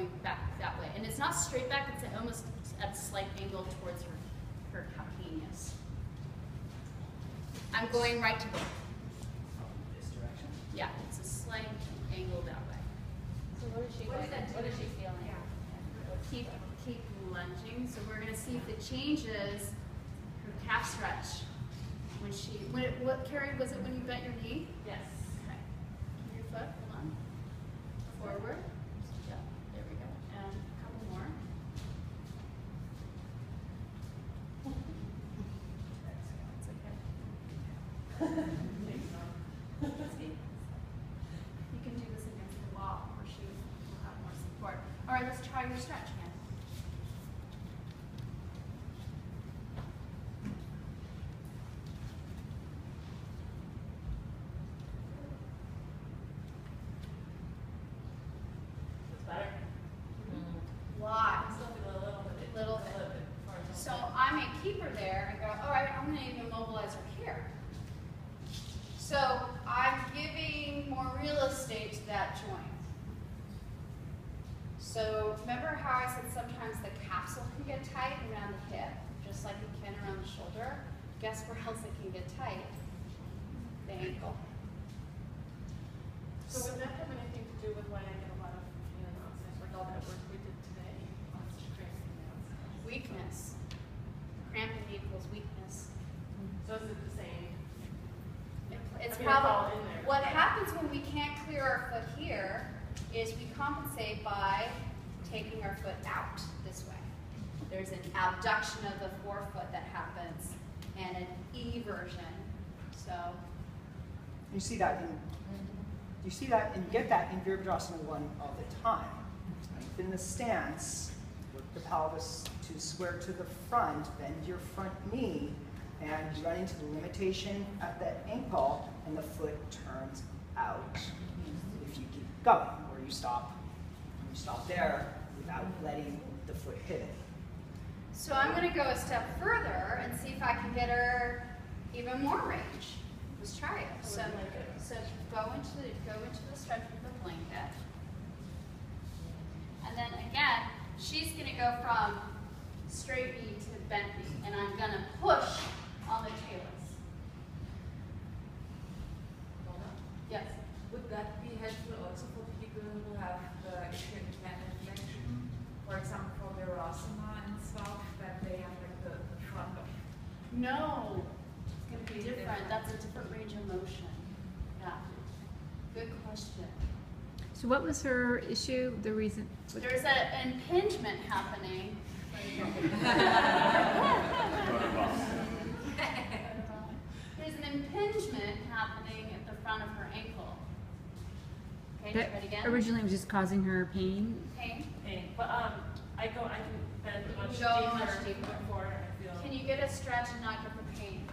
going back that way. And it's not straight back, it's almost at a slight angle towards her calcaneus. I'm going right to both. This direction? Yeah, it's a slight angle that way. So what is she feeling? Yeah. Keep lunging. So we're going to see if it changes her calf stretch. What, Carrie, was it when you bent your knee? Yes. Okay. Keep your foot, hold on. Forward. Yeah, there we go. And a couple more. It's okay. See? You can do this against the wall where she will have more support. All right, let's try your stretch again. Little bit. So I may keep her there and go, all right, I'm going to even mobilize her here. So I'm giving more real estate to that joint. So remember how I said sometimes the capsule can get tight around the hip, just like it can around the shoulder? Guess where else it can get tight? The ankle. So would that have anything to do with why I get a lot of feeling onset, like all that work we did today? Weakness. Cramping equals weakness. So is it the same? It's I mean, it's all probably, in there. what happens when we can't clear our foot here is we compensate by taking our foot out this way. There's an abduction of the forefoot that happens and an eversion. So You see that and get that in Virabhadrasana 1 all the time. In the stance, work the pelvis to square to the front, bend your front knee, and you run into the limitation at the ankle, and the foot turns out. If you keep going, or you stop there without letting the foot hit it. So I'm going to go a step further and see if I can get her even more range. Let's try it. So go into the stretch with the blanket. And then again, she's going to go from straight knee to bent knee, and I'm going to push on the talus. Yes? Would that be helpful also for people who have the independent flexion? For example, for the Virasana and stuff, that they have like the front of. No, it's going to be different. That's a different range of motion. Yeah. Good question. So what was her issue, the reason? There's an impingement happening. There's an impingement happening at the front of her ankle. Okay, That try it again. originally was just causing her pain. Pain. But I can bend much Go deeper much deeper. before I feel. Can you get a stretch and not get the pain?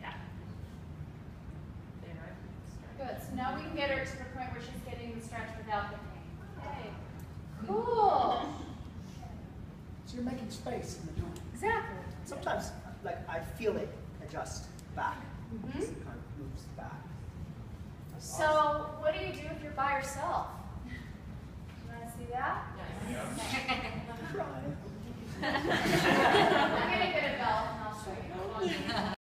Yeah. Good. So now we can get her to the point where she's getting the stretch without the pain. Okay. Cool. So you're making space in the joint. Exactly. Sometimes, like, I feel it adjust back. Mhm. It kind of moves back. That's So, awesome. what do you do if you're by yourself? You want to see that? Try. I'm going to get a belt and I'll show you.